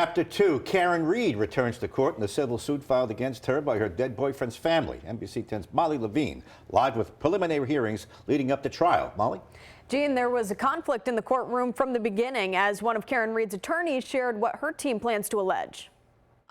Chapter 2, Karen Reed returns to court in the civil suit filed against her by her dead boyfriend's family. NBC 10's Molly Levine, live with preliminary hearings leading up to trial. Molly? Gene, there was a conflict in the courtroom from the beginning as one of Karen Reed's attorneys shared what her team plans to allege.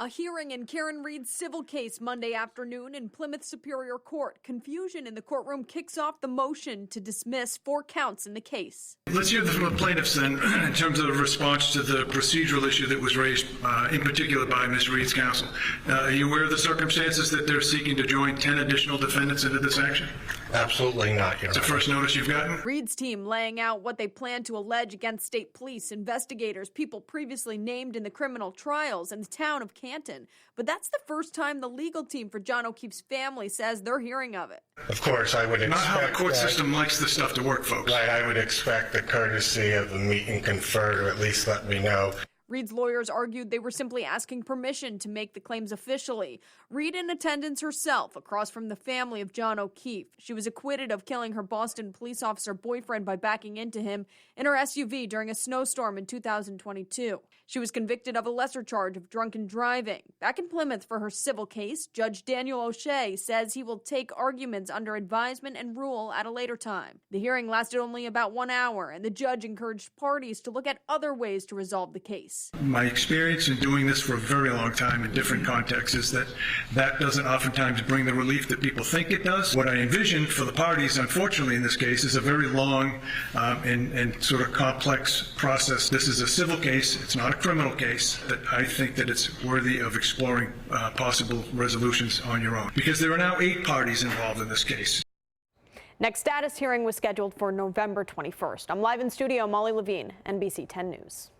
A hearing in Karen Reed's civil case Monday afternoon in Plymouth Superior Court. Confusion in the courtroom kicks off the motion to dismiss 4 counts in the case. Let's hear from the plaintiffs then in terms of the response to the procedural issue that was raised in particular by Ms. Reed's counsel. Are you aware of the circumstances that they're seeking to join 10 additional defendants into this action? Absolutely not, Your Honor. It's the first notice you've gotten? Reed's team laying out what they plan to allege against state police, investigators, people previously named in the criminal trials, and the town of Canton. But that's the first time the legal team for John O'Keefe's family says they're hearing of it. Of course, I would expect Not how the court system likes this stuff to work, folks. Right, I would expect the courtesy of the meet and confer to at least let me know. Reed's lawyers argued they were simply asking permission to make the claims officially. Reed in attendance herself, across from the family of John O'Keefe. She was acquitted of killing her Boston police officer boyfriend by backing into him in her SUV during a snowstorm in 2022. She was convicted of a lesser charge of drunken driving. Back in Plymouth for her civil case, Judge Daniel O'Shea says he will take arguments under advisement and rule at a later time. The hearing lasted only about 1 hour, and the judge encouraged parties to look at other ways to resolve the case. My experience in doing this for a very long time in different contexts is that that doesn't oftentimes bring the relief that people think it does. What I envision for the parties, unfortunately in this case, is a very long and sort of complex process. This is a civil case. It's not a criminal case. That I think that it's worthy of exploring possible resolutions on your own, because there are now 8 parties involved in this case. Next status hearing was scheduled for November 21st. I'm live in studio, Molly Levine, NBC 10 News.